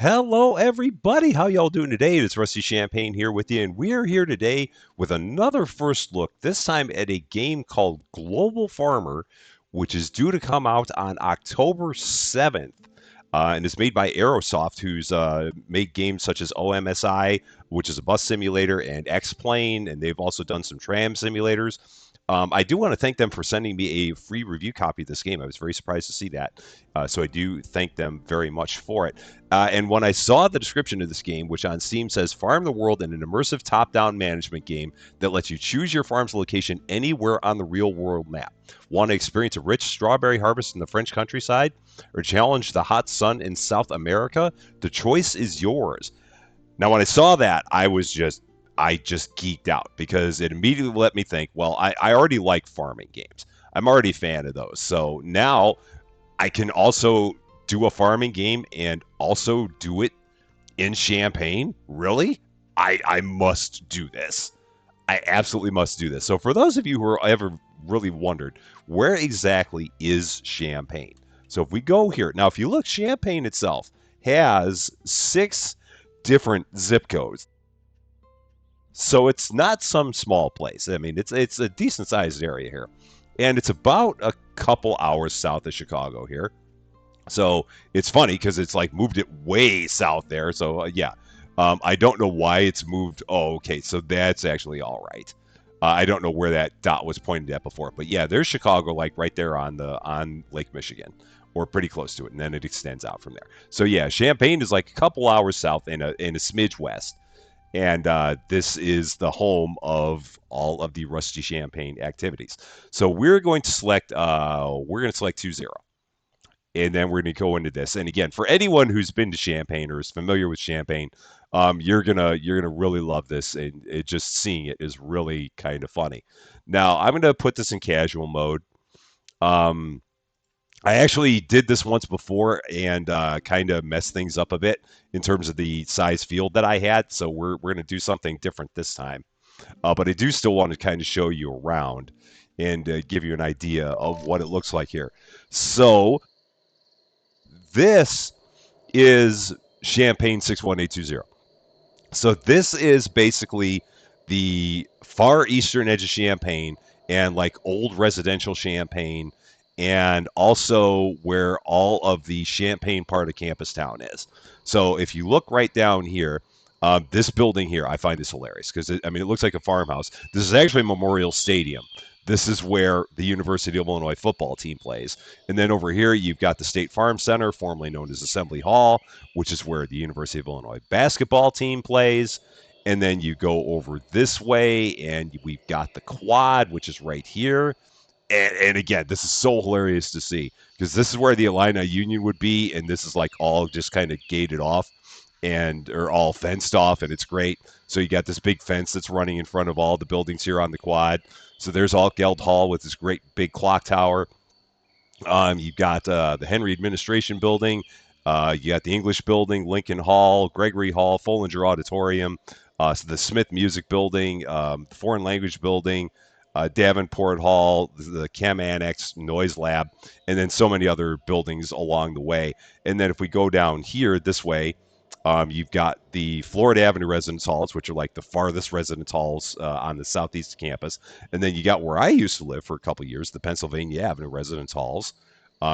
Hello, everybody. How y'all doing today? It's Rusty Champagne here with you, and we're here today with another first look. This time at a game called Global Farmer, which is due to come out on October 7th, and it's made by Aerosoft, who's made games such as OMSI, which is a bus simulator, and X-Plane, and they've also done some tram simulators. I do want to thank them for sending me a free review copy of this game. I was very surprised to see that. So I do thank them very much for it. And when I saw the description of this game, which on Steam says Farm the World in an immersive top down management game that lets you choose your farm's location anywhere on the real world map. Want to experience a rich strawberry harvest in the French countryside or challenge the hot sun in South America? The choice is yours. Now, when I saw that, I just geeked out because it immediately let me think, well, I already like farming games. I'm already a fan of those. So now I can also do a farming game and also do it in Champaign. Really? I must do this. I absolutely must do this. So for those of you who are ever really wondered, where exactly is Champaign? So if we go here, now if you look, Champaign itself has 6 different zip codes. So it's not some small place. I mean, it's a decent sized area here. And it's about a couple hours south of Chicago here. So it's funny because it's like moved it way south there. So yeah, I don't know why it's moved. Oh, okay. So that's actually all right. I don't know where that dot was pointed at before, but yeah, there's Chicago, like right there on Lake Michigan, or pretty close to it, and then it extends out from there. So yeah, Champaign is like a couple hours south and a smidge west, and this is the home of all of the Rusty Champagne activities. So we're going to select 2-0, and then we're going to go into this. And again, for anyone who's been to Champaign or is familiar with Champaign, you're gonna really love this, and just seeing it is really kind of funny. Now I'm going to put this in casual mode. Um, I actually did this once before and kind of messed things up a bit in terms of the size field that I had. So we're going to do something different this time. But I do still want to kind of show you around and give you an idea of what it looks like here. So this is Champagne 61820. So this is basically the far eastern edge of Champaign and like old residential Champaign, and also where all of the Champaign part of campus town is. So if you look right down here, this building here, I find this hilarious because I mean it looks like a farmhouse. This is actually Memorial Stadium. This is where the University of Illinois football team plays. And then over here, you've got the State Farm Center, formerly known as Assembly Hall, which is where the University of Illinois basketball team plays. And then you go over this way, and we've got the quad, which is right here. And again, this is so hilarious to see because this is where the Illini Union would be, and this is like all just kind of gated off and or all fenced off, and it's great. So you got this big fence that's running in front of all the buildings here on the quad. So there's Altgeld Hall with this great big clock tower. You've got the Henry Administration Building. You got the English Building, Lincoln Hall, Gregory Hall, Follinger Auditorium, so the Smith Music Building, the Foreign Language Building, Davenport Hall, the Chem Annex, Noise Lab, and then so many other buildings along the way. And then if we go down here this way, you've got the Florida Avenue residence halls, which are like the farthest residence halls on the southeast campus. And then you got where I used to live for a couple of years, the Pennsylvania Avenue residence halls,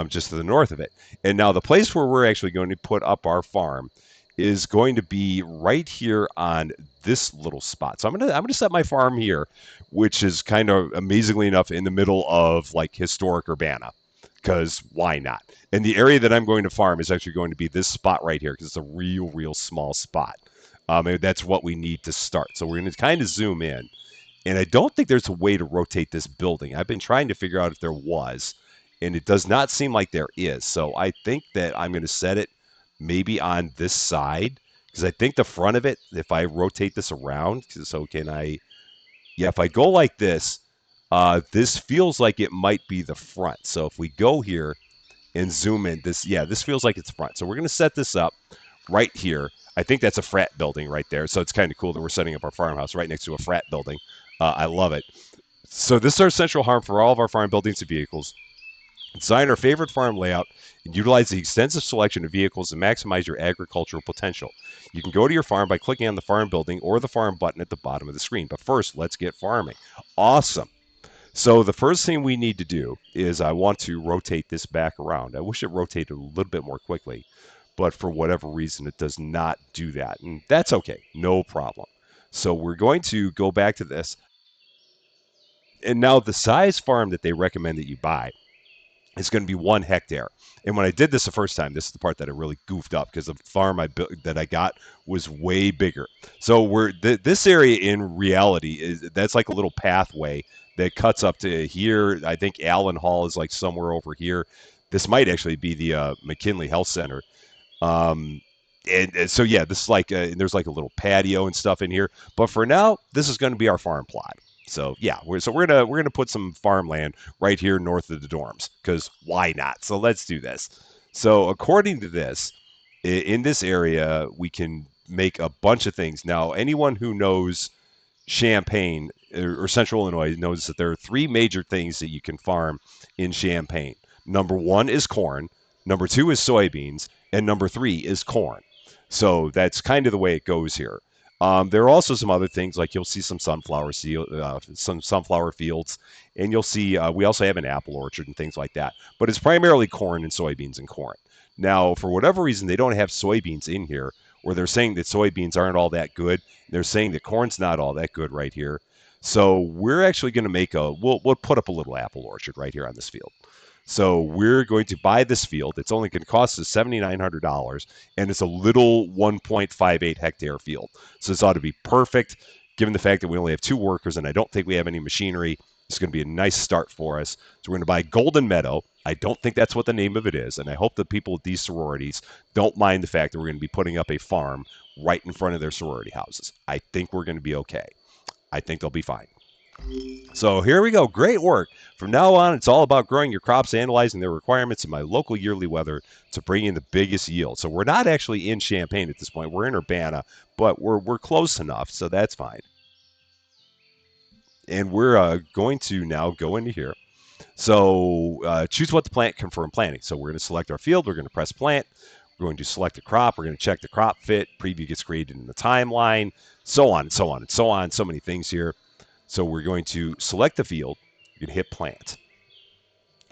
just to the north of it. And now the place where we're actually going to put up our farm is going to be right here on this little spot. So I'm gonna set my farm here, which is kind of amazingly enough in the middle of like historic Urbana, because why not? And the area that I'm going to farm is actually going to be this spot right here because it's a real small spot. And that's what we need to start. So we're going to kind of zoom in. And I don't think there's a way to rotate this building. I've been trying to figure out if there was, and it does not seem like there is. So I think that I'm going to set it maybe on this side because I think the front of it, if I rotate this around, so can I, yeah, if I go like this feels like it might be the front. So if we go here and zoom in, this feels like it's front. So we're going to set this up right here. I think that's a frat building right there. So it's kind of cool that we're setting up our farmhouse right next to a frat building. I love it. So this is our central harm for all of our farm buildings and vehicles. Design our favorite farm layout and utilize the extensive selection of vehicles to maximize your agricultural potential. You can go to your farm by clicking on the farm building or the farm button at the bottom of the screen. But first, let's get farming. Awesome. So the first thing we need to do is I want to rotate this back around. I wish it rotated a little bit more quickly, but for whatever reason, it does not do that. And that's okay, no problem. So we're going to go back to this. And now the size farm that they recommend that you buy is going to be 1 hectare. And when I did this the first time, this is the part that I really goofed up because the farm I built that I got was way bigger. So this area in reality is that's like a little pathway that cuts up to here. I think Allen Hall is like somewhere over here. This might actually be the McKinley Health Center. Um, and so yeah, this is like there's like a little patio and stuff in here. But for now, this is going to be our farm plot. So yeah, we're gonna put some farmland right here north of the dorms because why not? So let's do this. So according to this, in this area, we can make a bunch of things. Now, anyone who knows Champaign or Central Illinois knows that there are three major things that you can farm in Champaign. Number one is corn, number two is soybeans, and number three is corn. So that's kind of the way it goes here. There are also some other things like you'll see some sunflower fields, and you'll see we also have an apple orchard and things like that. But it's primarily corn and soybeans and corn. Now, for whatever reason, they don't have soybeans in here, or they're saying that soybeans aren't all that good. They're saying that corn's not all that good right here. So we're actually going to make we'll put up a little apple orchard right here on this field. So we're going to buy this field. It's only going to cost us $7,900, and it's a little 1.58 hectare field. So this ought to be perfect, given the fact that we only have 2 workers, and I don't think we have any machinery. It's going to be a nice start for us. So we're going to buy Golden Meadow. I don't think that's what the name of it is, and I hope the people with these sororities don't mind the fact that we're going to be putting up a farm right in front of their sorority houses. I think we're going to be okay. I think they'll be fine. So here we go. Great work. From now on, it's all about growing your crops, analyzing their requirements in my local yearly weather to bring in the biggest yield. So we're not actually in Champaign at this point. We're in Urbana, but we're close enough, so that's fine. And we're going to now go into here. So choose what to plant, confirm planting. So we're going to select our field. We're going to press plant. We're going to select a crop. We're going to check the crop fit. Preview gets created in the timeline, so on and so on and so on. So many things here. So we're going to select the field. You're going to hit plant.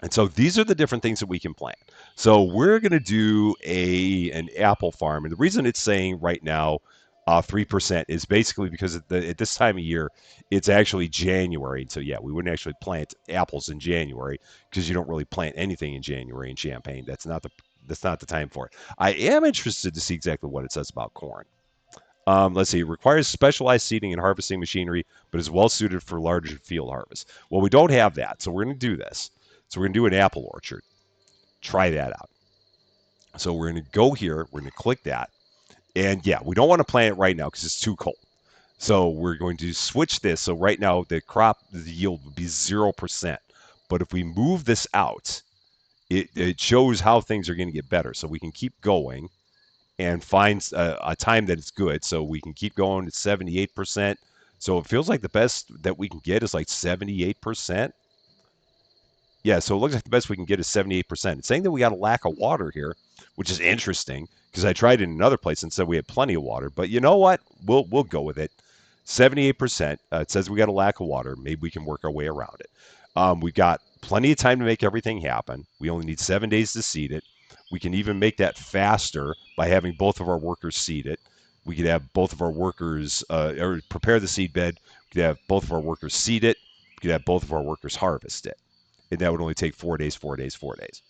And so these are the different things that we can plant. So we're going to do an apple farm. And the reason it's saying right now 3% is basically because at this time of year, it's actually January. And so, yeah, we wouldn't actually plant apples in January because you don't really plant anything in January in Champaign. That's not the time for it. I am interested to see exactly what it says about corn. Let's see. It requires specialized seeding and harvesting machinery, but is well suited for larger field harvest. Well, we don't have that, so we're going to do this. So we're going to do an apple orchard. Try that out. So we're going to go here. We're going to click that. And yeah, we don't want to plant it right now because it's too cold. So we're going to switch this. So right now the yield would be 0%. But if we move this out, it shows how things are going to get better. So we can keep going and find a time that it's good. So we can keep going at 78%. So it feels like the best that we can get is like 78%. Yeah, so it looks like the best we can get is 78%. It's saying that we got a lack of water here, which is interesting because I tried it in another place and said we had plenty of water. But you know what? We'll go with it. 78%. It says we got a lack of water. Maybe we can work our way around it. We've got plenty of time to make everything happen. We only need 7 days to seed it. We can even make that faster by having both of our workers seed it. We could have both of our workers or prepare the seed bed. We could have both of our workers seed it. We could have both of our workers harvest it. And that would only take 4 days, 4 days, 4 days.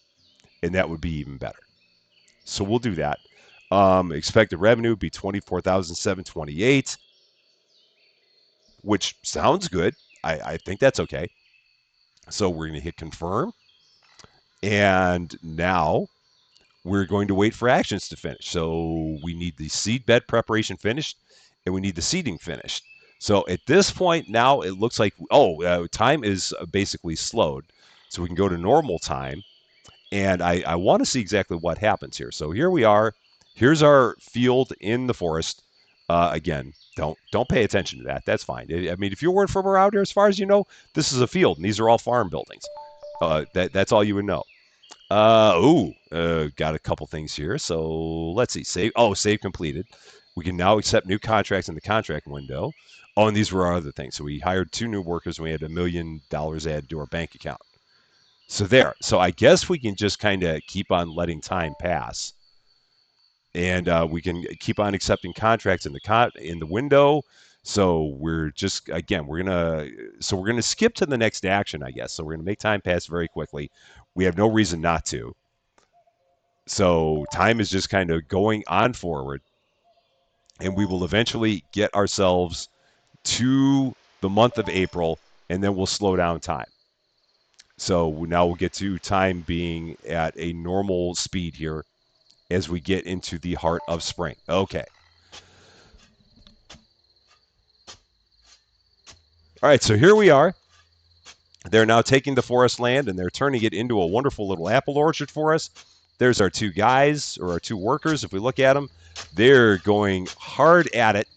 And that would be even better. So we'll do that. Expected revenue would be $24,728, which sounds good. I think that's okay. So we're going to hit confirm. And now we're going to wait for actions to finish. So we need the seed bed preparation finished, and we need the seeding finished. So at this point now, it looks like, time is basically slowed. So we can go to normal time, and I want to see exactly what happens here. So here we are. Here's our field in the forest. Again, don't pay attention to that. That's fine. I mean, if you weren't from around here, as far as you know, this is a field, and these are all farm buildings. That's all you would know. Got a couple things here. So let's see. Save. Oh, save completed. We can now accept new contracts in the contract window. Oh, and these were our other things. So we hired two new workers and we had $1 million added to our bank account. So there. So I guess we can just kind of keep on letting time pass, and we can keep on accepting contracts in the window. So we're just again we're gonna skip to the next action, I guess. So we're gonna make time pass very quickly. We have no reason not to. So time is just kind of going on forward, and we will eventually get ourselves to the month of April, and then we'll slow down time. So now we'll get to time being at a normal speed here as we get into the heart of spring. Okay. All right, so here we are. They're now taking the forest land and they're turning it into a wonderful little apple orchard for us. There's our two guys or our two workers. If we look at them, they're going hard at it,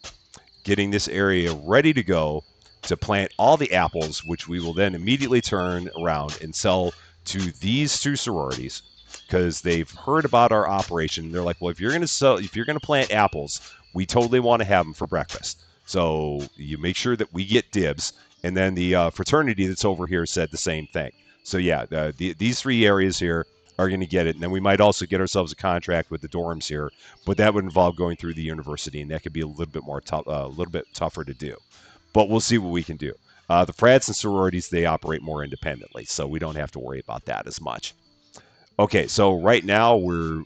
getting this area ready to go to plant all the apples, which we will then immediately turn around and sell to these two sororities because they've heard about our operation. They're like, well, if you're going to plant apples, we totally want to have them for breakfast. So you make sure that we get dibs. And then the fraternity that's over here said the same thing. So yeah, these three areas here are going to get it. And then we might also get ourselves a contract with the dorms here, but that would involve going through the university, and that could be a little bit more tough, a little bit tougher to do. But we'll see what we can do. The frats and sororities, they operate more independently, so we don't have to worry about that as much. Okay, so right now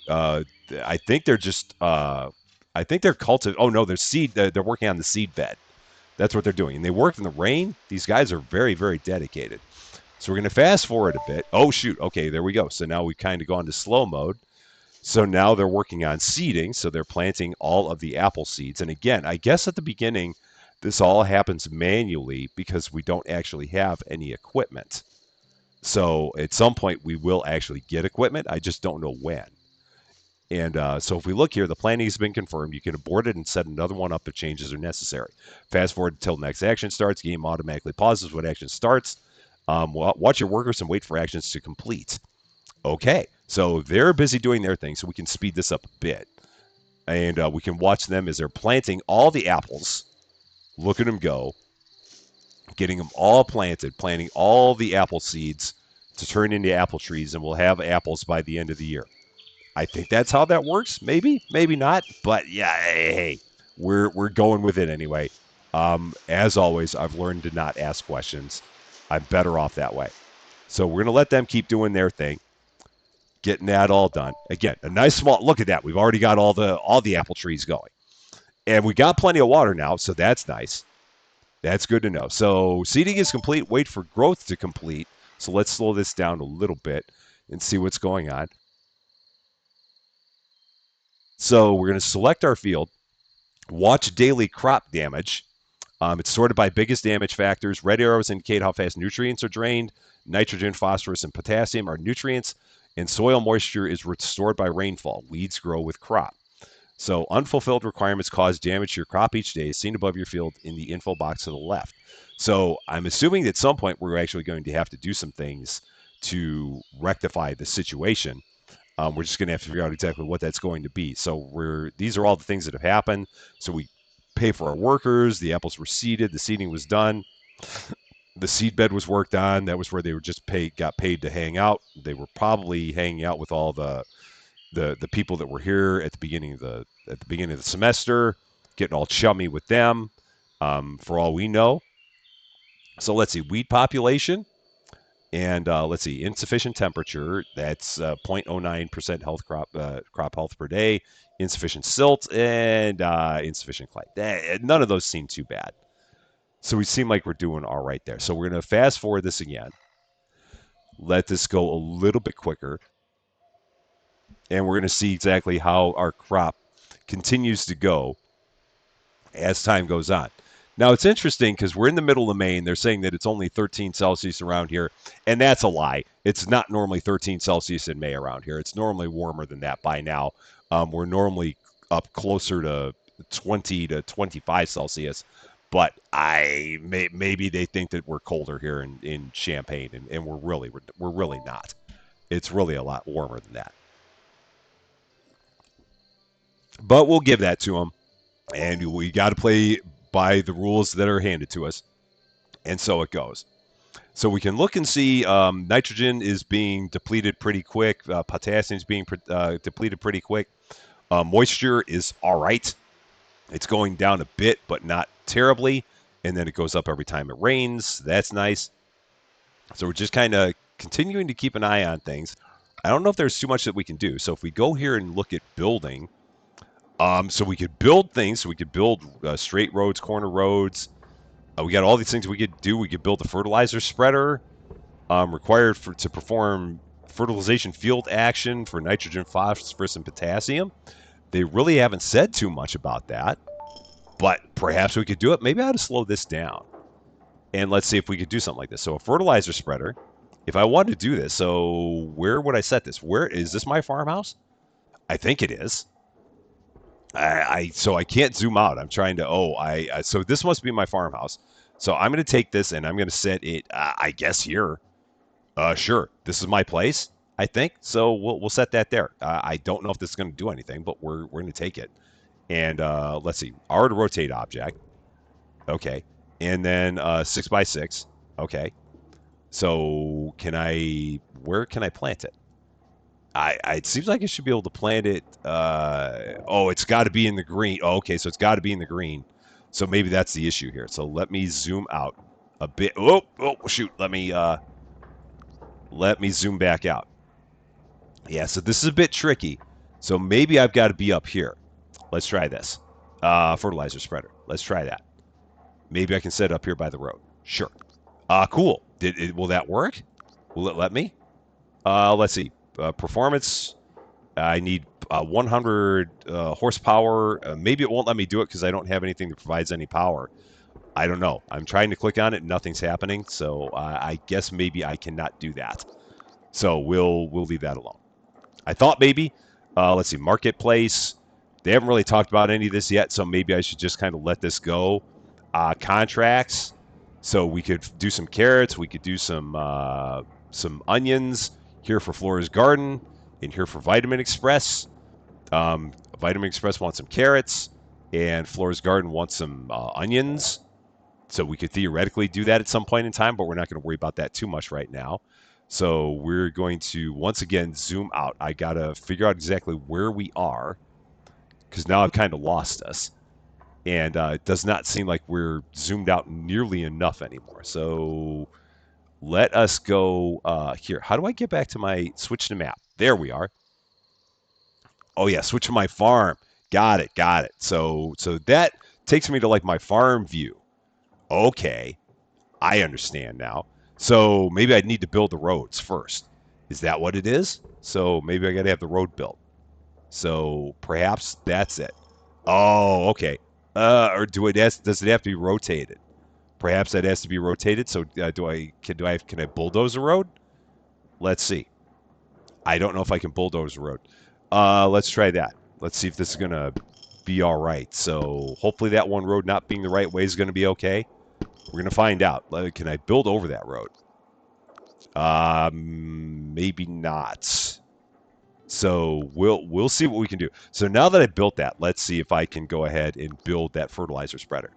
I think they're just, I think they're cultivating. Oh no, they're seed. They're working on the seed bed. That's what they're doing, and they work in the rain. These guys are very, very dedicated. So we're going to fast forward a bit. Oh shoot. Okay, there we go. So now we kind of gone to slow mode. So now they're working on seeding. So they're planting all of the apple seeds. And again, I guess at the beginning, this all happens manually because we don't actually have any equipment. So at some point, we will actually get equipment. I just don't know when. And so if we look here, the planning has been confirmed. You can abort it and set another one up if changes are necessary. Fast forward until next action starts. Game automatically pauses when action starts. Watch your workers and wait for actions to complete. Okay, so they're busy doing their thing, so we can speed this up a bit. And we can watch them as they're planting all the apples. Look at them go, getting them all planted, planting all the apple seeds to turn into apple trees, and we'll have apples by the end of the year. I think that's how that works. Maybe, maybe not. But yeah, hey, we're going with it anyway. As always, I've learned to not ask questions. I'm better off that way. So we're gonna let them keep doing their thing, getting that all done. Again, a nice small look at that. We've already got all the apple trees going, and we got plenty of water now, so that's nice. That's good to know. So seeding is complete. Wait for growth to complete. So let's slow this down a little bit and see what's going on. So we're going to select our field, watch daily crop damage. It's sorted by biggest damage factors. Red arrows indicate how fast nutrients are drained. Nitrogen, phosphorus, and potassium are nutrients, and soil moisture is restored by rainfall. Weeds grow with crop. So unfulfilled requirements cause damage to your crop each day, seen above your field in the info box to the left. So I'm assuming that at some point we're actually going to have to do some things to rectify the situation. We're just going to have to figure out exactly what that's going to be. So these are all the things that have happened. So we pay for our workers. The apples were seeded. The seeding was done. The seed bed was worked on. That was where they were just got paid to hang out. They were probably hanging out with all the people that were here at the beginning of the semester, getting all chummy with them. For all we know. So let's see, weed population. And let's see, insufficient temperature. That's 0.09% crop health per day. Insufficient silt and insufficient clay. None of those seem too bad. So we seem like we're doing all right there. So we're going to fast forward this again. Let this go a little bit quicker. And we're going to see exactly how our crop continues to go as time goes on. Now, it's interesting because we're in the middle of May, and they're saying that it's only 13 Celsius around here, and that's a lie. It's not normally 13 Celsius in May around here. It's normally warmer than that by now. We're normally up closer to 20 to 25 Celsius, but maybe they think that we're colder here in Champaign, and we're really not. It's really a lot warmer than that. But we'll give that to them, and we got to play by the rules that are handed to us, and so it goes. So we can look and see nitrogen is being depleted pretty quick. Potassium is being depleted pretty quick. Moisture is all right. It's going down a bit, but not terribly. And then it goes up every time it rains. That's nice. So we're just kind of continuing to keep an eye on things. I don't know if there's too much that we can do. So if we go here and look at building, so we could build things. So we could build straight roads, corner roads. We got all these things we could do. We could build a fertilizer spreader required to perform fertilization field action for nitrogen, phosphorus, and potassium. They really haven't said too much about that, but perhaps we could do it. Maybe I ought to slow this down, and let's see if we could do something like this. So a fertilizer spreader, if I wanted to do this, so where would I set this? Where is this my farmhouse? I think it is. So I can't zoom out. I'm trying to. So this must be my farmhouse. So I'm going to take this and I'm going to set it. I guess here. Sure. This is my place. I think so. We'll set that there. I don't know if this is going to do anything, but we're going to take it. And let's see. R to rotate object. Okay. And then 6x6. Okay. So where can I plant it? It seems like I should be able to plant it. It's got to be in the green. Oh, okay, so it's got to be in the green. So maybe that's the issue here. So let me zoom out a bit. Oh, shoot. Let me zoom back out. Yeah, so this is a bit tricky. So maybe I've got to be up here. Let's try this. Fertilizer spreader. Let's try that. Maybe I can set it up here by the road. Sure. Cool. Will that work? Will it let me? Let's see. Performance. I need 100 horsepower. Maybe it won't let me do it because I don't have anything that provides any power. I don't know. I'm trying to click on it. Nothing's happening. So I guess maybe I cannot do that. So we'll leave that alone. I thought maybe. Let's see. Marketplace. They haven't really talked about any of this yet, so maybe I should just kind of let this go. Contracts. So we could do some carrots. We could do some onions here for Flora's Garden, and here for Vitamin Express. Vitamin Express wants some carrots, and Flora's Garden wants some onions. So we could theoretically do that at some point in time, but we're not going to worry about that too much right now. So we're going to, once again, zoom out. I got to figure out exactly where we are, because now I've kind of lost us. And it does not seem like we're zoomed out nearly enough anymore. So let us go here. How do I get back to my switch to map? There we are. Oh, yeah, switch to my farm. Got it. So that takes me to, like, my farm view. Okay, I understand now. So maybe I'd need to build the roads first. Is that what it is? So maybe I got to have the road built. So perhaps that's it. Oh, okay. Or does it have to be rotated? Perhaps that has to be rotated. So can I bulldoze a road? Let's see. I don't know if I can bulldoze a road. Let's try that. Let's see if this is gonna be all right. So hopefully that one road not being the right way is gonna be okay. We're gonna find out. Can I build over that road? Maybe not. So we'll see what we can do. So now that I built that, let's see if I can go ahead and build that fertilizer spreader.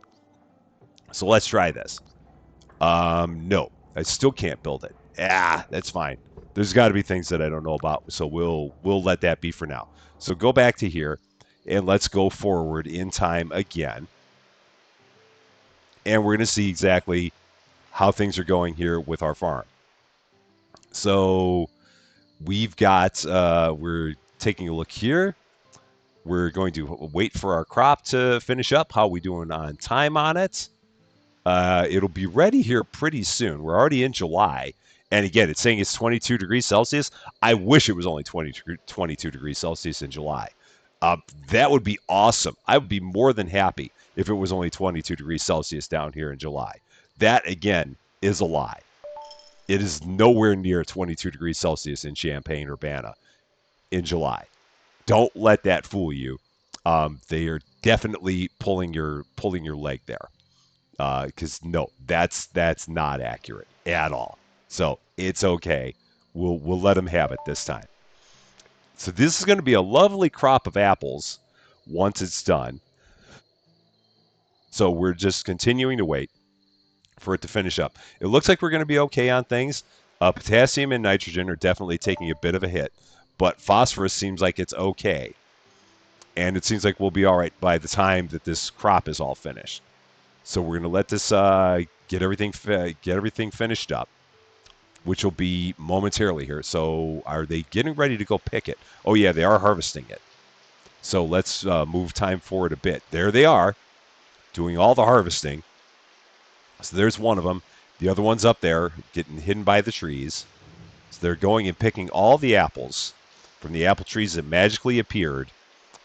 So let's try this. No, I still can't build it. That's fine. There's got to be things that I don't know about, so we'll let that be for now. So go back to here, and let's go forward in time again. And we're going to see exactly how things are going here with our farm. So we've got, we're taking a look here. We're going to wait for our crop to finish up. How are we doing on time on it? It'll be ready here pretty soon. We're already in July. And again, it's saying it's 22 degrees Celsius. I wish it was only 22 degrees Celsius in July. That would be awesome. I would be more than happy if it was only 22 degrees Celsius down here in July. That, again, is a lie. It is nowhere near 22 degrees Celsius in Champaign, Urbana in July. Don't let that fool you. They are definitely pulling your leg there. Because no, that's not accurate at all. So it's okay. We'll let them have it this time. So this is going to be a lovely crop of apples once it's done. So we're just continuing to wait for it to finish up. It looks like we're going to be okay on things. Potassium and nitrogen are definitely taking a bit of a hit, but phosphorus seems like it's okay. And it seems like we'll be all right by the time that this crop is all finished. So we're going to let this get everything finished up, which will be momentarily here. So are they getting ready to go pick it? Oh yeah, they are harvesting it. So let's move time forward a bit. There they are, doing all the harvesting. So there's one of them. The other one's up there, getting hidden by the trees. So they're going and picking all the apples from the apple trees that magically appeared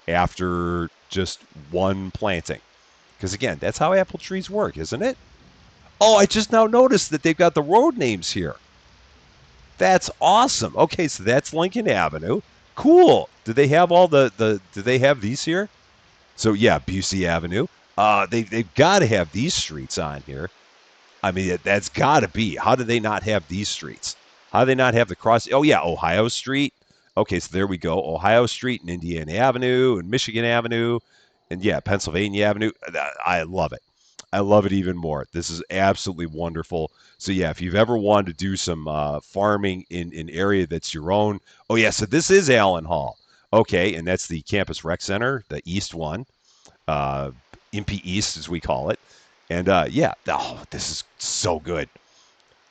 after just one planting. Because again, that's how apple trees work, isn't it? Oh, I just now noticed that they've got the road names here. That's awesome. Okay, so that's Lincoln Avenue. Cool. Do they have all the do they have these here? So yeah, Busey Avenue. They've got to have these streets on here. I mean, that's got to be. How do they not have these streets? How do they not have the cross? Oh, yeah, Ohio Street. Okay, so there we go. Ohio Street and Indiana Avenue and Michigan Avenue and, yeah, Pennsylvania Avenue. I love it. I love it even more. This is absolutely wonderful. So, yeah, if you've ever wanted to do some farming in an area that's your own. Oh, yeah, so this is Allen Hall. Okay, and that's the Campus Rec Center, the East one, uh, Impy East, as we call it. And yeah, oh, this is so good.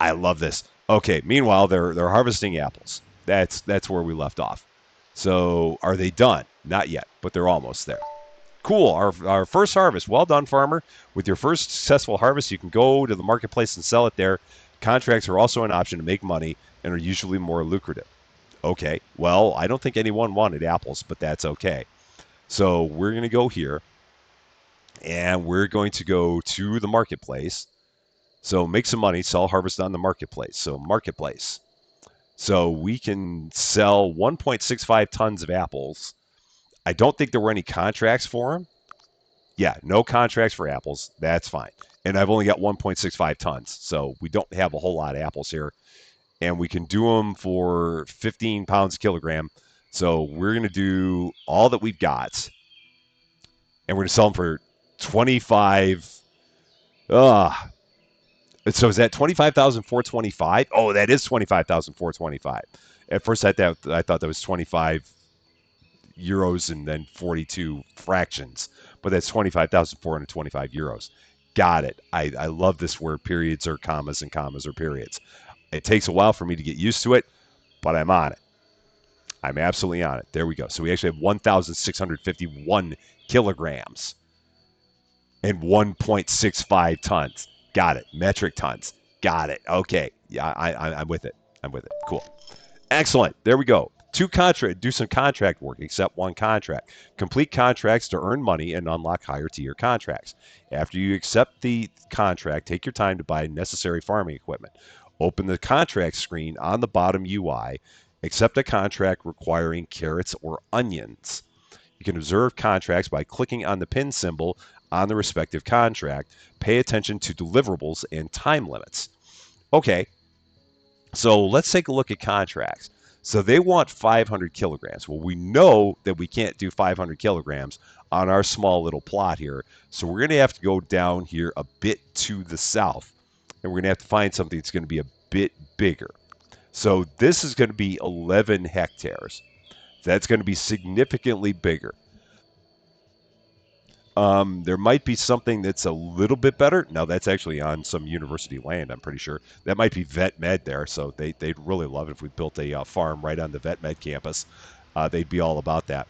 I love this. Okay, meanwhile, they're harvesting apples. That's where we left off. So are they done? Not yet, but they're almost there. Cool. Our first harvest. Well done, farmer. With your first successful harvest, you can go to the marketplace and sell it there. Contracts are also an option to make money and are usually more lucrative. Okay. Well, I don't think anyone wanted apples, but that's okay. So we're going to go here and we're going to go to the marketplace. So make some money, sell harvest on the marketplace. So marketplace. So we can sell 1.65 tons of apples. I don't think there were any contracts for them. Yeah, no contracts for apples. That's fine. And I've only got 1.65 tons. So we don't have a whole lot of apples here. And we can do them for 15 pounds a kilogram. So we're going to do all that we've got. And we're going to sell them for 25. Uh, So is that 25,425? Oh, that is 25,425. At first, I thought that was 25 euros and then 42 fractions, but that's 25,425 euros. Got it. I love this where periods are commas and commas are periods. It takes a while for me to get used to it, but I'm on it. I'm absolutely on it. There we go. So we actually have 1,651 kilograms and 1.65 tons. Got it. Metric tons. Got it. Okay. Yeah, I'm with it. I'm with it. Cool. Excellent. There we go. Do some contract work, accept one contract. Complete contracts to earn money and unlock higher tier contracts. After you accept the contract, take your time to buy necessary farming equipment. Open the contract screen on the bottom UI. Accept a contract requiring carrots or onions. You can observe contracts by clicking on the pin symbol on the respective contract. Pay attention to deliverables and time limits. Okay, so let's take a look at contracts. So they want 500 kilograms. Well, we know that we can't do 500 kilograms on our small little plot here. So we're going to have to go down here a bit to the south. And we're going to have to find something that's going to be a bit bigger. So this is going to be 11 hectares. That's going to be significantly bigger. There might be something that's a little bit better. No, that's actually on some university land, I'm pretty sure. That might be Vet Med there, so they'd really love it if we built a farm right on the Vet Med campus. They'd be all about that.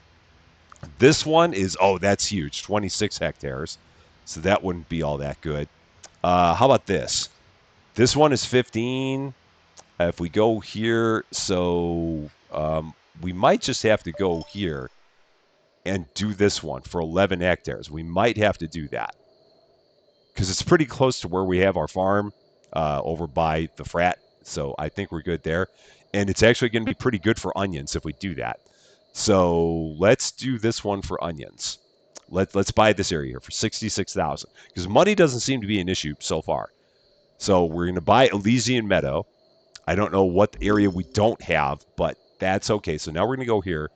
This one is, oh, that's huge, 26 hectares. So that wouldn't be all that good. How about this? This one is 15. If we go here, so we might just have to go here and do this one for 11 hectares. We might have to do that because it's pretty close to where we have our farm over by the frat. So I think we're good there. And it's actually going to be pretty good for onions if we do that. So let's do this one for onions. Let's buy this area here for 66,000 because money doesn't seem to be an issue so far. So we're going to buy Elysian Meadow. I don't know what area we don't have, but that's okay. So now we're going to go here.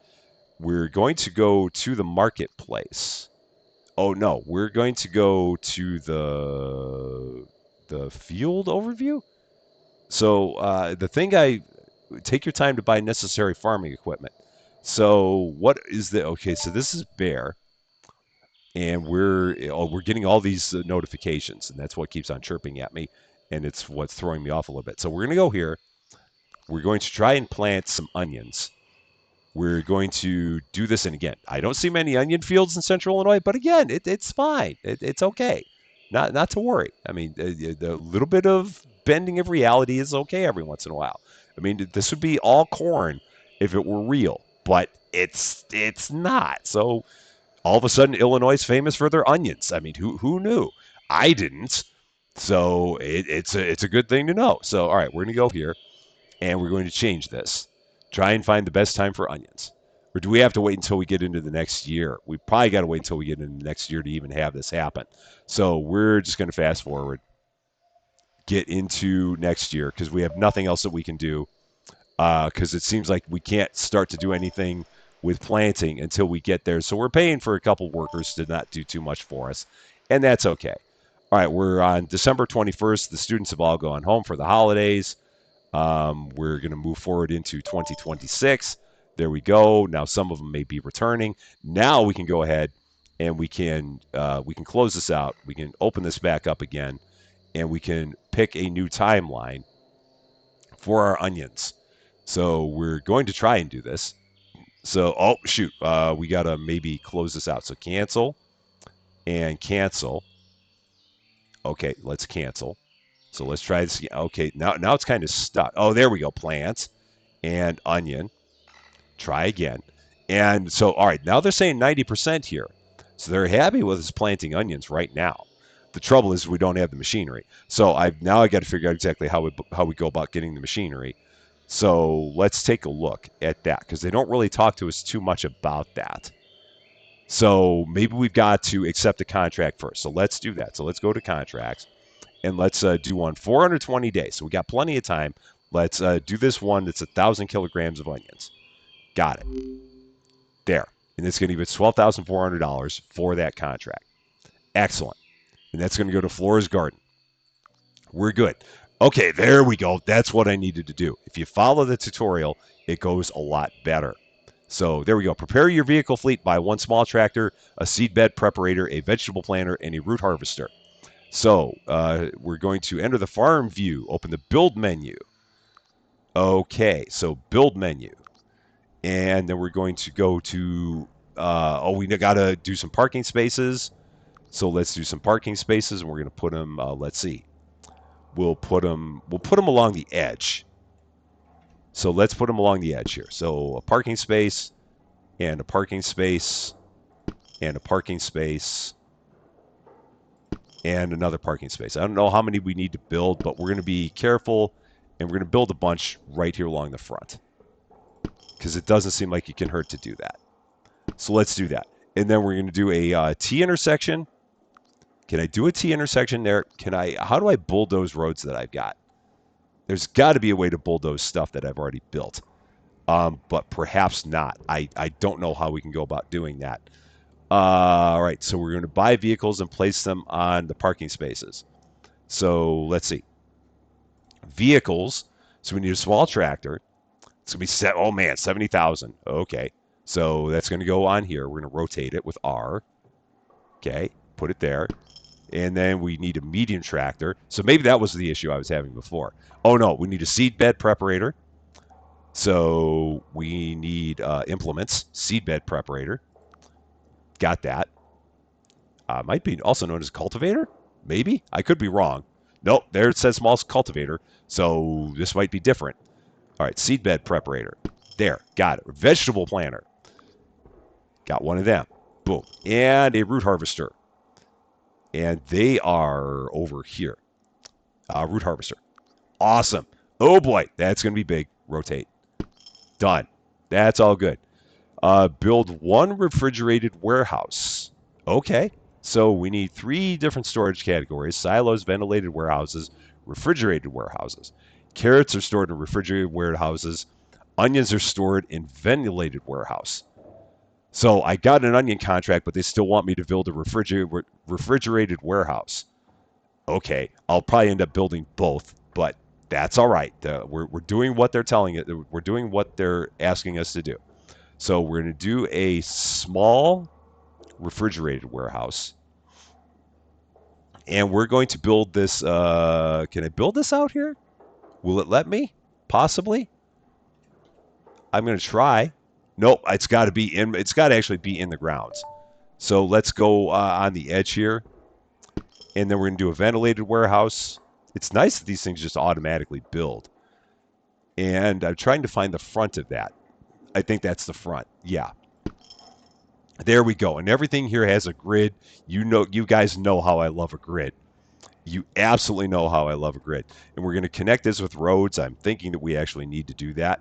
We're going to go to the marketplace. Oh no, we're going to go to the field overview. So the thing I take your time to buy necessary farming equipment. So what is the okay? So this is bear, and we're getting all these notifications, and that's what keeps on chirping at me, and it's what's throwing me off a little bit. So we're gonna go here. We're going to try and plant some onions. We're going to do this, and again, I don't see many onion fields in Central Illinois, but again, it's fine. It's okay. Not to worry. I mean, the little bit of bending of reality is okay every once in a while. I mean, this would be all corn if it were real, but it's not. So all of a sudden, Illinois is famous for their onions. I mean, who knew? I didn't. So it's a good thing to know. So all right, we're gonna go here and we're going to change this. Try and find the best time for onions. Or do we have to wait until we get into the next year? We probably got to wait until we get into the next year to even have this happen. So we're just going to fast forward, get into next year because we have nothing else that we can do because it seems like we can't start to do anything with planting until we get there. So we're paying for a couple workers to not do too much for us, and that's okay. All right, we're on December 21st. The students have all gone home for the holidays. We're going to move forward into 2026. There we go. Now some of them may be returning. Now we can go ahead and we can close this out. We can open this back up again, and we can pick a new timeline for our onions. So we're going to try and do this. So oh shoot, we gotta maybe close this out. So cancel and cancel. Okay, let's cancel. So let's try this again. Okay, now it's kind of stuck. Oh, there we go. Plants and onion. Try again. And so, all right, now they're saying 90% here. So they're happy with us planting onions right now. The trouble is we don't have the machinery. So I got to figure out exactly how we go about getting the machinery. So let's take a look at that because they don't really talk to us too much about that. So maybe we've got to accept the contract first. So let's do that. So let's go to contracts and let's do one 420 days. So we got plenty of time. Let's do this one that's 1,000 kilograms of onions. Got it. There. And it's going to give us $12,400 for that contract. Excellent. And that's going to go to Flora's Garden. We're good. Okay, there we go. That's what I needed to do. If you follow the tutorial, it goes a lot better. So there we go. Prepare your vehicle fleet. Buy one small tractor, a seed bed preparator, a vegetable planter, and a root harvester. So we're going to enter the farm view, open the build menu. Okay, so build menu. And then we're going to go to, we got to do some parking spaces. So let's do some parking spaces, and we're going to put them, let's see. We'll put them along the edge. So let's put them along the edge here. So a parking space, and a parking space, and a parking space, and another parking space. I don't know how many we need to build, but we're going to be careful, and we're going to build a bunch right here along the front because it doesn't seem like it can hurt to do that. So let's do that. And then we're going to do a T intersection. Can I do a T intersection there? How do I bulldoze roads that I've got? There's got to be a way to bulldoze stuff that I've already built. But perhaps not. I don't know how we can go about doing that. All right, so we're going to buy vehicles and place them on the parking spaces. So let's see. Vehicles. So we need a small tractor. It's going to be 70,000. Okay. So that's going to go on here. We're going to rotate it with R. Okay. Put it there. And then we need a medium tractor. So maybe that was the issue I was having before. Oh, no. We need a seed bed preparator. So we need implements. Seed bed preparator. Got that. Might be also known as cultivator. Maybe. I could be wrong. Nope. There it says small cultivator. So this might be different. All right. Seed bed preparator. There. Got it. Vegetable planter. Got one of them. Boom. And a root harvester. And they are over here. Root harvester. Awesome. Oh boy, that's going to be big. Rotate. Done. That's all good. Build one refrigerated warehouse. Okay. So we need 3 different storage categories: silos, ventilated warehouses, refrigerated warehouses. Carrots are stored in refrigerated warehouses. Onions are stored in ventilated warehouse. So I got an onion contract, but they still want me to build a refrigerated warehouse. Okay, I'll probably end up building both, but that's all right. We're doing what they're telling it. We're doing what they're asking us to do. So we're going to do a small refrigerated warehouse, and we're going to build this. Can I build this out here? Will it let me? Possibly. I'm going to try. Nope, it's got to be in. It's got to actually be in the grounds. So let's go on the edge here, and then we're going to do a ventilated warehouse. It's nice that these things just automatically build. And I'm trying to find the front of that. I think that's the front. Yeah. There we go. And everything here has a grid. You guys know how I love a grid. You absolutely know how I love a grid. And we're going to connect this with roads. I'm thinking that we actually need to do that.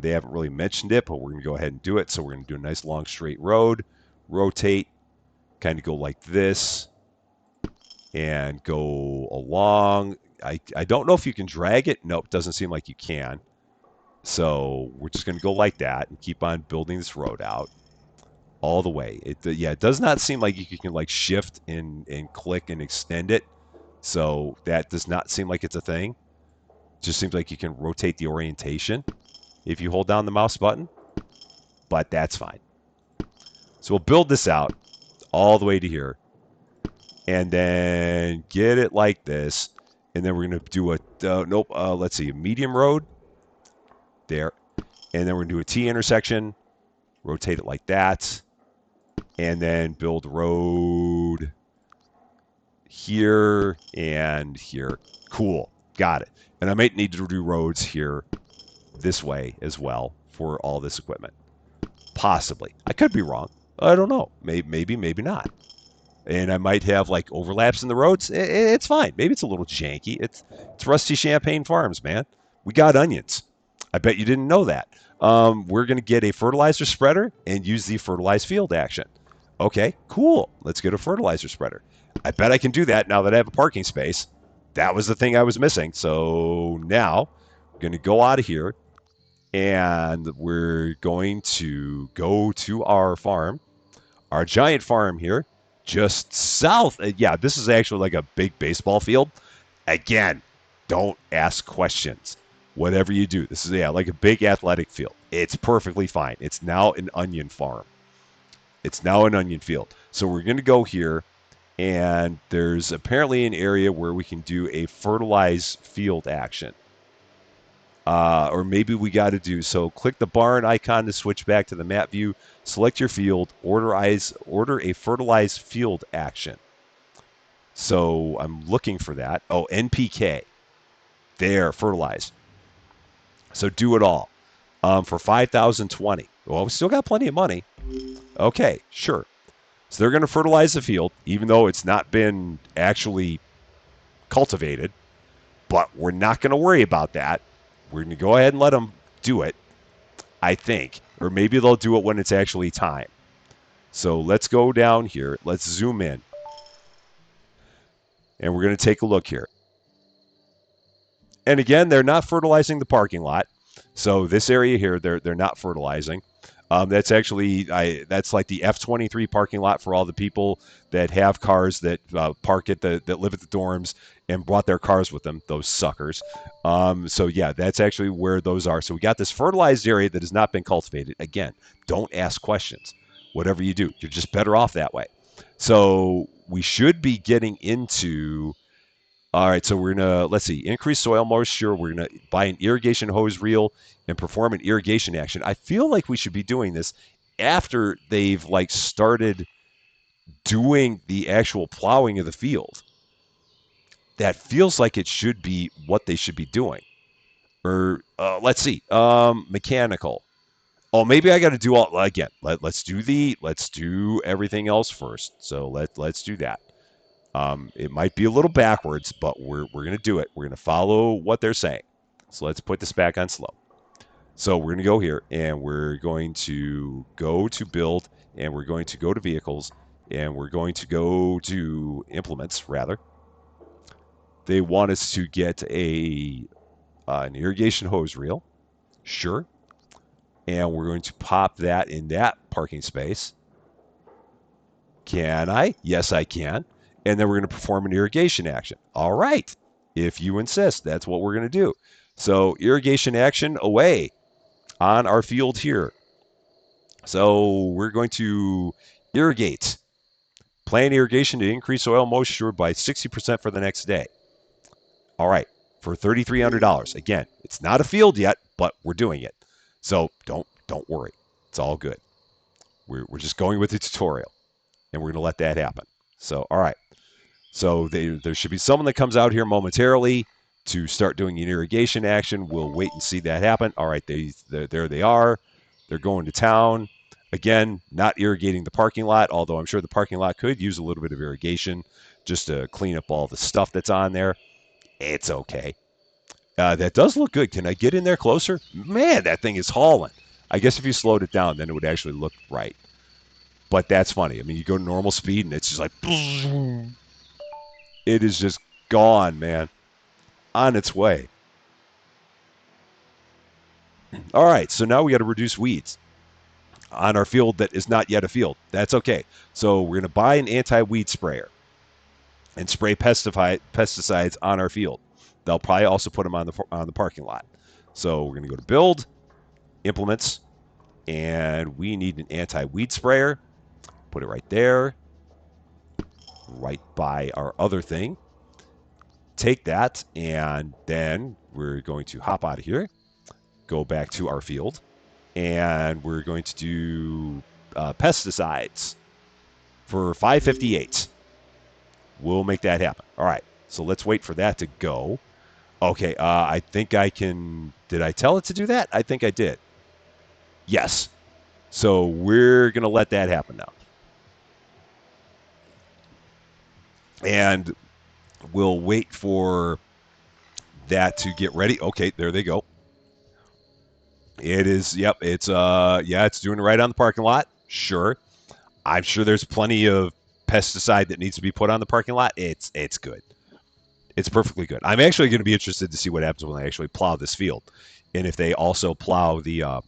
They haven't really mentioned it, but we're going to go ahead and do it. So we're going to do a nice long straight road, rotate, kind of go like this, and go along. I don't know if you can drag it. Nope, doesn't seem like you can. So we're just going to go like that and keep on building this road out all the way. It does not seem like you can like shift and click and extend it. So that does not seem like it's a thing. It just seems like you can rotate the orientation if you hold down the mouse button, but that's fine. So we'll build this out all the way to here, and then get it like this, and then we're going to do a, let's see, a medium road there, and then we're going to do a T intersection, rotate it like that, and then build road here and here. Cool. Got it. And I might need to do roads here this way as well for all this equipment. Possibly. I could be wrong. I don't know. Maybe not. And I might have like overlaps in the roads. It's fine. Maybe it's a little janky. It's Rusty Champaign Farms, man. We got onions. I bet you didn't know that. We're going to get a fertilizer spreader and use the fertilize field action. Okay, cool. Let's get a fertilizer spreader. I bet I can do that now that I have a parking space. That was the thing I was missing. So now we're going to go out of here, and we're going to go to our farm, our giant farm here, just south. Yeah, this is actually like a big baseball field. Again, don't ask questions. Whatever you do, this is like a big athletic field. It's perfectly fine. It's now an onion farm. It's now an onion field. So we're going to go here, and there's apparently an area where we can do a fertilize field action. Or maybe we got to do, so click the barn icon to switch back to the map view, select your field, order a fertilize field action. So I'm looking for that. Oh, NPK. There, fertilize. So do it all for 5,020. Well, we still got plenty of money. Okay, sure. So they're going to fertilize the field, even though it's not been actually cultivated. But we're not going to worry about that. We're going to go ahead and let them do it, I think. Or maybe they'll do it when it's actually time. So let's go down here. Let's zoom in. And we're going to take a look here. And again, they're not fertilizing the parking lot. So this area here, they're not fertilizing. That's actually that's like the F-23 parking lot for all the people that have cars that park at that live at the dorms and brought their cars with them. Those suckers. So yeah, that's actually where those are. So we got this fertilized area that has not been cultivated. Again, don't ask questions. Whatever you do, you're just better off that way. So we should be getting into. All right, so we're gonna let's see, increase soil moisture. We're gonna buy an irrigation hose reel and perform an irrigation action. I feel like we should be doing this after they've like started doing the actual plowing of the field. That feels like it should be what they should be doing. Or let's see, mechanical. Oh, maybe I got to do all again. Let's do everything else first. So let's do that. It might be a little backwards, but we're going to do it. We're going to follow what they're saying. So let's put this back on slow. So we're going to go here, and we're going to go to build, and we're going to go to vehicles, and we're going to go to implements, rather. They want us to get a An irrigation hose reel. Sure. And we're going to pop that in that parking space. Can I? Yes, I can. And then we're going to perform an irrigation action. All right. If you insist, that's what we're going to do. So irrigation action away on our field here. So we're going to irrigate. Plan irrigation to increase soil moisture by 60% for the next day. All right, for $3,300. Again, it's not a field yet, but we're doing it. So don't worry. It's all good. We're just going with the tutorial, and we're going to let that happen. So, all right. So there should be someone that comes out here momentarily to start doing an irrigation action. We'll wait and see that happen. All right, there they are. They're going to town. Again, not irrigating the parking lot, although I'm sure the parking lot could use a little bit of irrigation just to clean up all the stuff that's on there. It's okay. That does look good. Can I get in there closer? Man, that thing is hauling. I guess if you slowed it down, then it would actually look right. But that's funny. I mean, you go to normal speed, and it's just like... It is just gone, man. On its way. All right, so now we got to reduce weeds on our field that is not yet a field. That's okay. So we're going to buy an anti-weed sprayer and spray pesticides on our field. They'll probably also put them on the parking lot. So we're going to go to Build, Implements, and we need an anti-weed sprayer. Put it right there, right by our other thing. Take that, and then we're going to hop out of here, go back to our field, and we're going to do pesticides for 558. We'll make that happen. All right, so let's wait for that to go. Okay, I think I can... Did I tell it to do that? I think I did. Yes. So we're going to let that happen now. And we'll wait for that to get ready. Okay, there they go. It is, yep, it's doing it right on the parking lot. Sure. I'm sure there's plenty of pesticide that needs to be put on the parking lot. It's good. It's perfectly good. I'm actually going to be interested to see what happens when they actually plow this field, and if they also plow the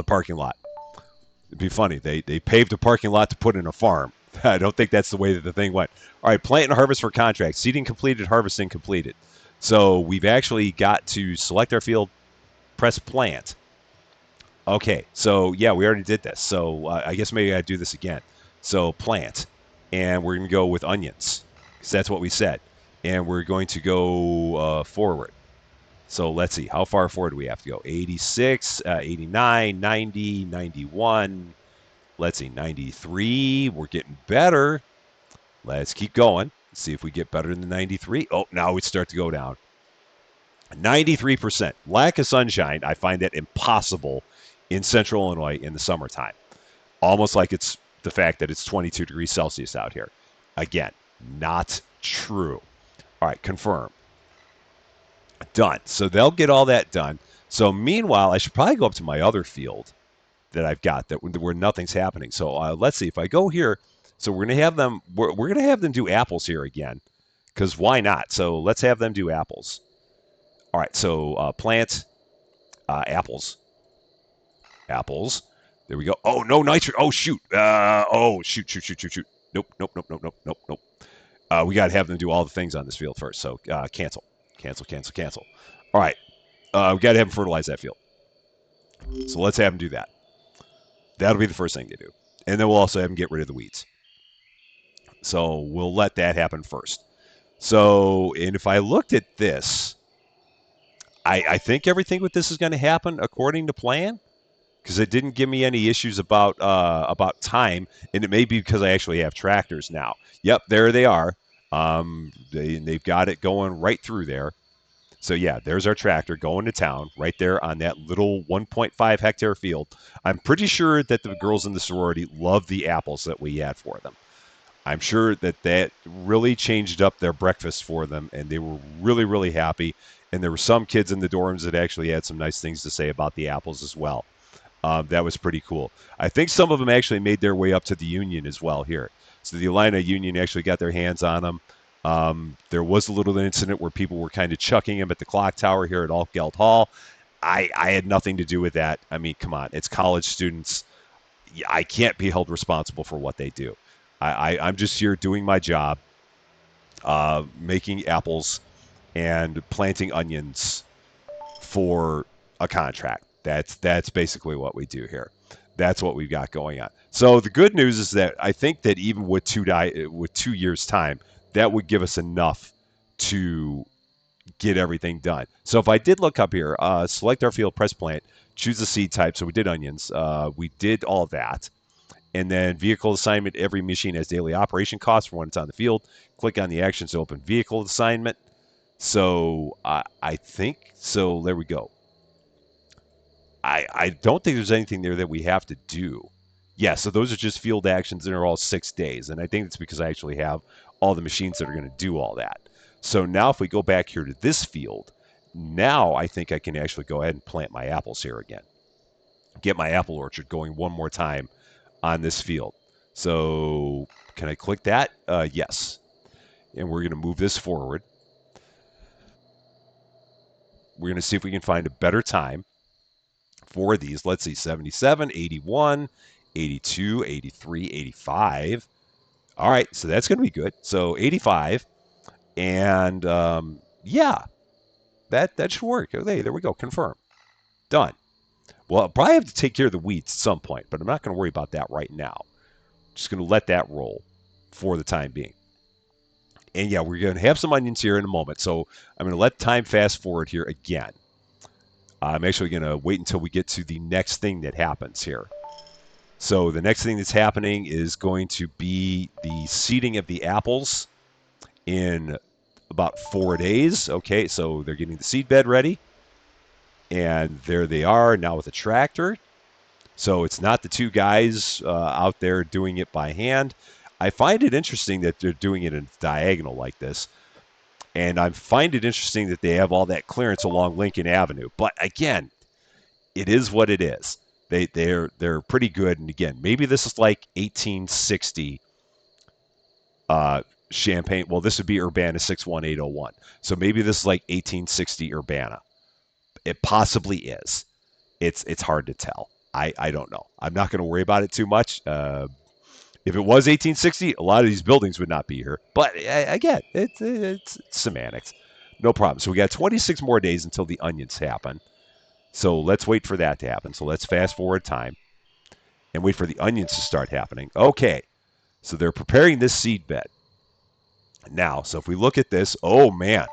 parking lot. It'd be funny. They paved a parking lot to put in a farm. I don't think that's the way that the thing went. All right, plant and harvest for contract. Seeding completed, harvesting completed. So we've actually got to select our field, press plant. Okay, so yeah, we already did this. So I guess maybe I do this again. So plant, and we're going to go with onions because that's what we said. And we're going to go forward. So let's see, how far forward do we have to go? 86, 89, 90, 91. Let's see, 93. We're getting better. Let's keep going. See if we get better than 93. Oh, now we start to go down. 93%. Lack of sunshine, I find that impossible in central Illinois in the summertime. Almost like it's the fact that it's 22 degrees Celsius out here. Again, not true. All right, confirm. Done. So they'll get all that done. So meanwhile, I should probably go up to my other field that I've got where nothing's happening. So let's see if I go here. So we're gonna have them. We're gonna have them do apples here again, because why not? So let's have them do apples. All right. So plant apples. Apples. There we go. Oh no, nitrogen. Oh shoot. Shoot. Nope. We got to have them do all the things on this field first. So cancel. All right. We got to have them fertilize that field. So let's have them do that. That'll be the first thing they do. And then we'll also have them get rid of the weeds. So we'll let that happen first. So, and if I looked at this, I think everything with this is going to happen according to plan, because it didn't give me any issues about time, and it may be because I actually have tractors now. Yep, there they are. They've got it going right through there. So yeah, there's our tractor going to town right there on that little 1.5 hectare field. I'm pretty sure that the girls in the sorority love the apples that we had for them. I'm sure that really changed up their breakfast for them, and they were really, really happy. And there were some kids in the dorms that actually had some nice things to say about the apples as well. That was pretty cool. I think some of them actually made their way up to the Union as well here. So the Illini Union actually got their hands on them. There was a little incident where people were kind of chucking him at the clock tower here at Altgeld Hall. I had nothing to do with that. I mean, come on, it's college students. I can't be held responsible for what they do. I'm just here doing my job, making apples and planting onions for a contract. That's basically what we do here. That's what we've got going on. So the good news is that I think that even with 2 years time, that would give us enough to get everything done. So if I did look up here, select our field, press plant, choose the seed type. So we did onions. We did all that. And then vehicle assignment, every machine has daily operation costs for when it's on the field. Click on the actions to open vehicle assignment. So I think, so there we go. I don't think there's anything there that we have to do. Yeah, so those are just field actions and are all 6 days. And I think it's because I actually have all the machines that are going to do all that. So now if we go back here to this field, now I think I can actually go ahead and plant my apples here again. Get my apple orchard going one more time on this field. So can I click that? Yes. And we're going to move this forward. We're going to see if we can find a better time for these. Let's see, 77, 81, 82, 83, 85. All right, so that's going to be good. So 85, and yeah, that should work. Okay, there we go. Confirm. Done. Well, I'll probably have to take care of the weeds at some point, but I'm not going to worry about that right now. Just going to let that roll for the time being. And yeah, we're going to have some onions here in a moment. So I'm going to let time fast forward here again. I'm actually going to wait until we get to the next thing that happens here. So the next thing that's happening is going to be the seeding of the apples in about 4 days. Okay, so they're getting the seed bed ready. And there they are now with a tractor. So it's not the two guys out there doing it by hand. I find it interesting that they're doing it in diagonal like this. And I find it interesting that they have all that clearance along Lincoln Avenue. But again, it is what it is. They're pretty good. And again, maybe this is like 1860 Champaign. Well, this would be Urbana 61801. So maybe this is like 1860 Urbana. It possibly is. It's hard to tell. I don't know. I'm not going to worry about it too much. If it was 1860, a lot of these buildings would not be here. But again, it's semantics. No problem. So we got 26 more days until the onions happen. So let's wait for that to happen. So let's fast forward time and wait for the onions to start happening. Okay. So they're preparing this seed bed. Now, so if we look at this, oh man,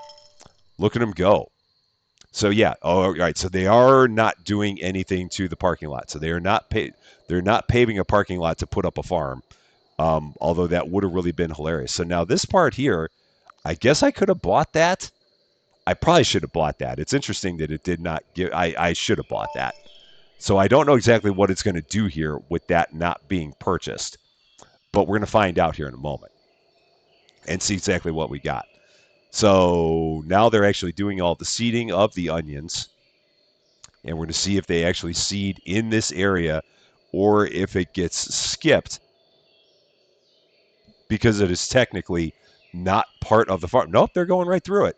look at them go. So yeah, all right. So they are not doing anything to the parking lot. So they're not paving a parking lot to put up a farm. Although that would have really been hilarious. So now this part here, I guess I could have bought that. I probably should have bought that. It's interesting that it did not give. I should have bought that. So I don't know exactly what it's going to do here with that not being purchased, but we're going to find out here in a moment and see exactly what we got. So now they're actually doing all the seeding of the onions, and we're going to see if they actually seed in this area or if it gets skipped because it is technically not part of the farm. Nope, they're going right through it.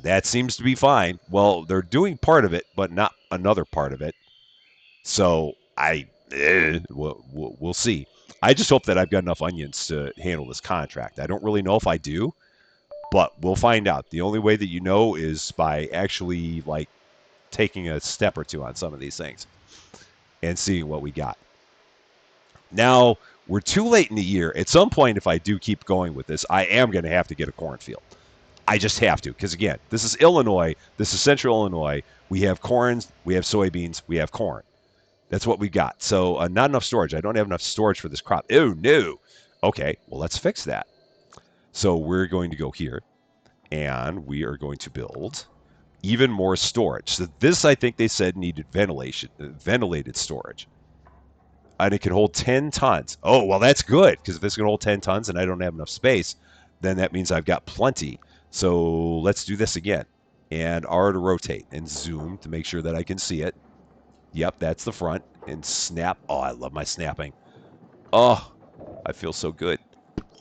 That seems to be fine. Well, they're doing part of it, but not another part of it. So we'll see. I just hope that I've got enough onions to handle this contract. I don't really know if I do, but we'll find out. The only way that you know is by actually like taking a step or two on some of these things and seeing what we got. Now, we're too late in the year. At some point, if I do keep going with this, I am going to have to get a cornfield. I just have to, because again, this is Illinois. This is central Illinois. We have corn, we have soybeans, we have corn. That's what we got. So not enough storage. I don't have enough storage for this crop. Oh, no. Okay, well, let's fix that. So we're going to go here, and we are going to build even more storage. So this, I think they said, needed ventilated storage. And it can hold 10 tons. Oh, well, that's good, because if it's going to hold 10 tons and I don't have enough space, then that means I've got plenty. So let's do this again. And R to rotate and zoom to make sure that I can see it. Yep, that's the front. And snap. Oh, I love my snapping. Oh, I feel so good.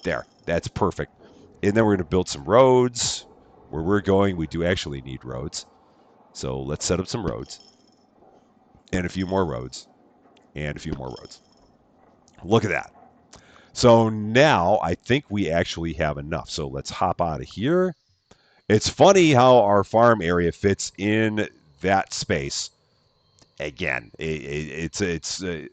There, that's perfect. And then we're going to build some roads. Where we're going, we do actually need roads. So let's set up some roads. And a few more roads. And a few more roads. Look at that. So now I think we actually have enough. So let's hop out of here. It's funny how our farm area fits in that space. Again, it's the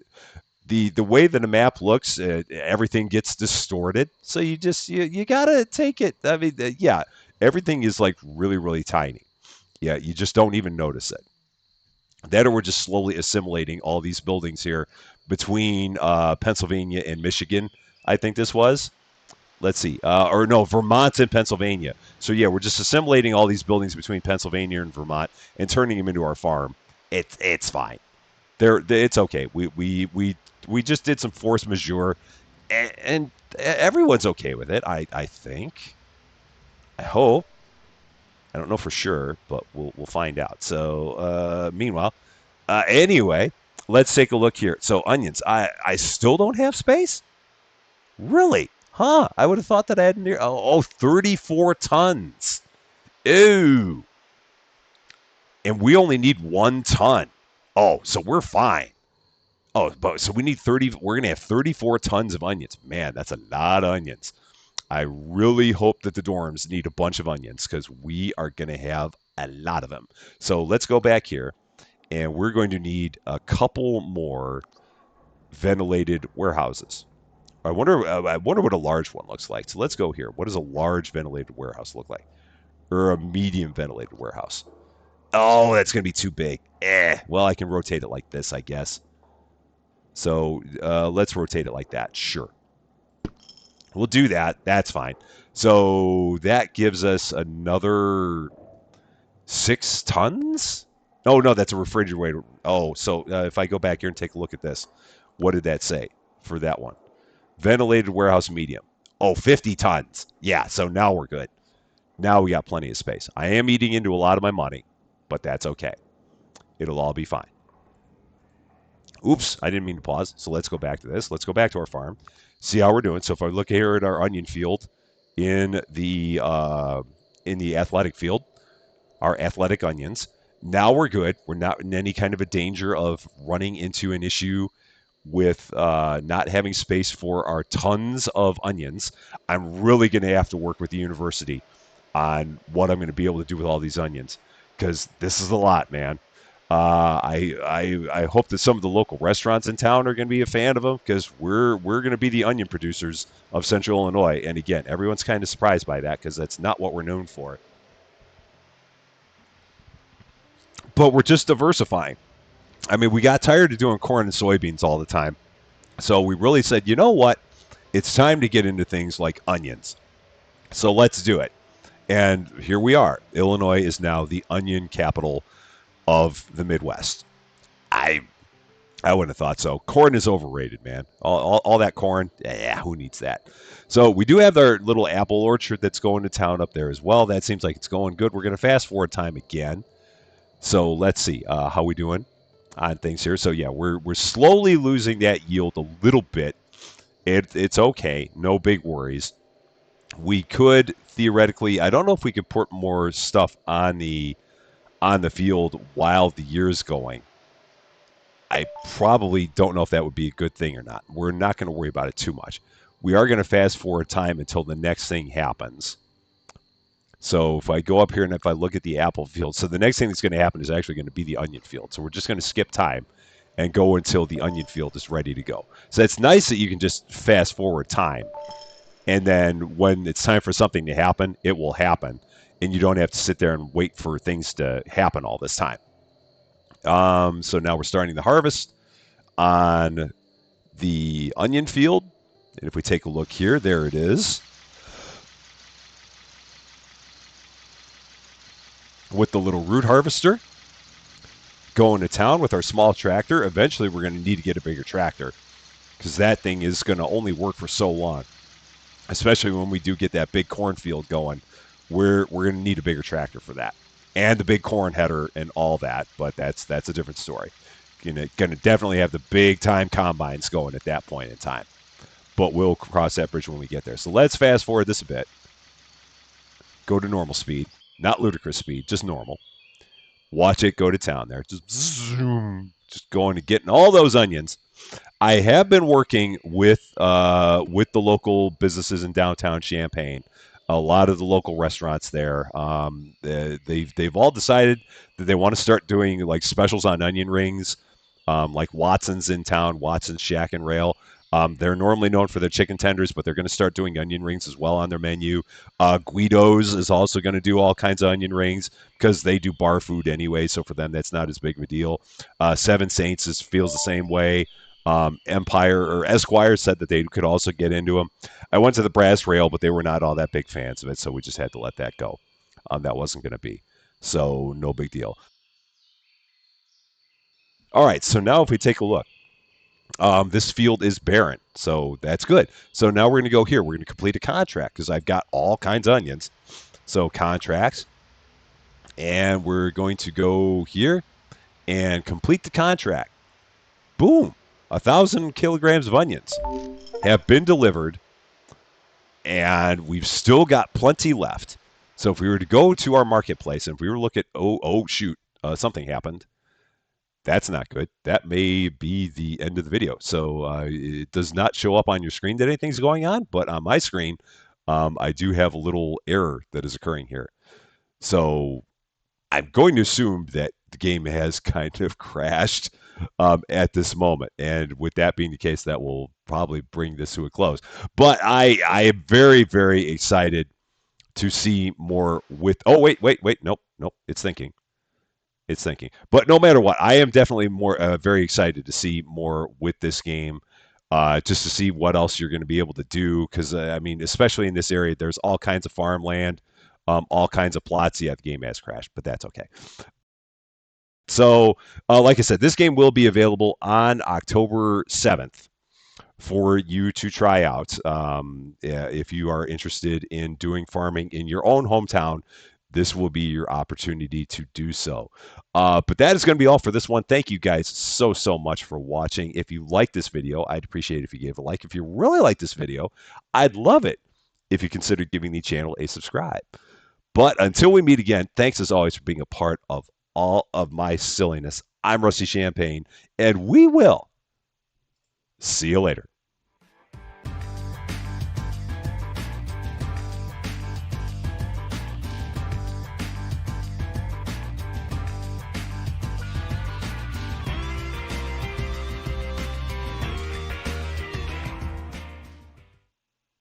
way that the map looks, everything gets distorted. So you gotta take it. I mean, yeah, everything is like really really tiny. Yeah, you just don't even notice it. That or we're just slowly assimilating all these buildings here between Pennsylvania and Michigan. I think this was. Let's see, or no, Vermont and Pennsylvania. So yeah, we're just assimilating all these buildings between Pennsylvania and Vermont and turning them into our farm. It's fine. It's okay. We just did some force majeure, and everyone's okay with it. I think. I hope. I don't know for sure, but we'll find out. So meanwhile, anyway, let's take a look here. So onions. I still don't have space. Really? Huh? I would have thought that I had near 34 tons. Ew. And we only need 1 ton. Oh, so we're fine. Oh, but so we need 30. We're gonna have 34 tons of onions. Man, that's a lot of onions. I really hope that the dorms need a bunch of onions because we are gonna have a lot of them. So let's go back here, and we're going to need a couple more ventilated warehouses. I wonder what a large one looks like. So let's go here. What does a large ventilated warehouse look like, or a medium ventilated warehouse? Oh, that's gonna be too big. Well, I can rotate it like this, I guess. So let's rotate it like that. Sure. We'll do that. That's fine. So that gives us another 6 tons? Oh, no, that's a refrigerator. Oh, so if I go back here and take a look at this, what did that say for that one? Ventilated warehouse medium. Oh, 50 tons. Yeah, so now we're good. Now we got plenty of space. I am eating into a lot of my money, but that's okay. It'll all be fine. Oops, I didn't mean to pause. So let's go back to this. Let's go back to our farm, see how we're doing. So if I look here at our onion field in the athletic field, our athletic onions, now we're good. We're not in any kind of a danger of running into an issue with not having space for our tons of onions. I'm really going to have to work with the university on what I'm going to be able to do with all these onions because this is a lot, man. I hope that some of the local restaurants in town are going to be a fan of them because we're going to be the onion producers of Central Illinois. And again, everyone's kind of surprised by that because that's not what we're known for. But we're just diversifying. I mean, we got tired of doing corn and soybeans all the time, so we really said, you know what? It's time to get into things like onions. So let's do it. And here we are. Illinois is now the onion capital of the Midwest. I I wouldn't have thought so. Corn is overrated, man. All that corn, yeah, who needs that? So we do have our little apple orchard that's going to town up there as well. That seems like it's going good. We're going to fast forward time again. So let's see how we doing on things here. So yeah, we're slowly losing that yield a little bit. It's okay, no big worries. We could theoretically, I don't know if we could put more stuff on the field while the year's going. I probably don't know if that would be a good thing or not. We're not going to worry about it too much. We are going to fast forward time until the next thing happens. So if I go up here and if I look at the apple field, so the next thing that's going to happen is actually going to be the onion field. So we're just going to skip time and go until the onion field is ready to go. So it's nice that you can just fast forward time. And then when it's time for something to happen, it will happen. And you don't have to sit there and wait for things to happen all this time. So now we're starting the harvest on the onion field. And if we take a look here, there it is. With the little root harvester. Going to town with our small tractor. Eventually we're going to need to get a bigger tractor because that thing is going to only work for so long. Especially when we do get that big cornfield going. We're going to need a bigger tractor for that. And the big corn header and all that, but that's a different story. Going to definitely have the big time combines going at that point in time. But we'll cross that bridge when we get there. So let's fast forward this a bit. go to normal speed, not ludicrous speed, just normal. Watch it go to town there. Just zoom, just going to getting all those onions. I have been working with the local businesses in downtown Champaign. A lot of the local restaurants there, they've all decided that they want to start doing like specials on onion rings, like Watson's in town, Watson's Shack and Rail. They're normally known for their chicken tenders, but they're going to start doing onion rings as well on their menu. Guido's is also going to do all kinds of onion rings because they do bar food anyway, so for them that's not as big of a deal. Seven Saints feels the same way. Empire or Esquire said that they could also get into them. I went to the Brass Rail, but they were not all that big fans of it, so we just had to let that go. That wasn't going to be. So no big deal. All right, so now if we take a look, this field is barren, so that's good. So now we're going to go here. We're going to complete a contract because I've got all kinds of onions. So contracts, and we're going to go here and complete the contract. Boom! 1,000 kilograms of onions have been delivered, and we've still got plenty left. So if we were to go to our marketplace and if we were to look at, shoot, something happened. That's not good. That may be the end of the video. So it does not show up on your screen that anything's going on, but on my screen, I do have a little error that is occurring here. So I'm going to assume that the game has kind of crashed at this moment. And with that being the case, that will probably bring this to a close. But I am very, very excited to see more with. Oh, wait. Nope. It's thinking. It's thinking. But no matter what, I am definitely more very excited to see more with this game. Just to see what else you're going to be able to do. Because, I mean, especially in this area, there's all kinds of farmland, all kinds of plots. Yeah, the game has crashed, but that's okay. So, like I said, this game will be available on October 7th for you to try out. If you are interested in doing farming in your own hometown, this will be your opportunity to do so. But that is going to be all for this one. Thank you guys so much for watching. If you like this video, I'd appreciate it if you gave a like. If you really like this video, I'd love it if you consider giving the channel a subscribe. But until we meet again, thanks as always for being a part of all of my silliness. I'm Rusty Champagne, and we will see you later.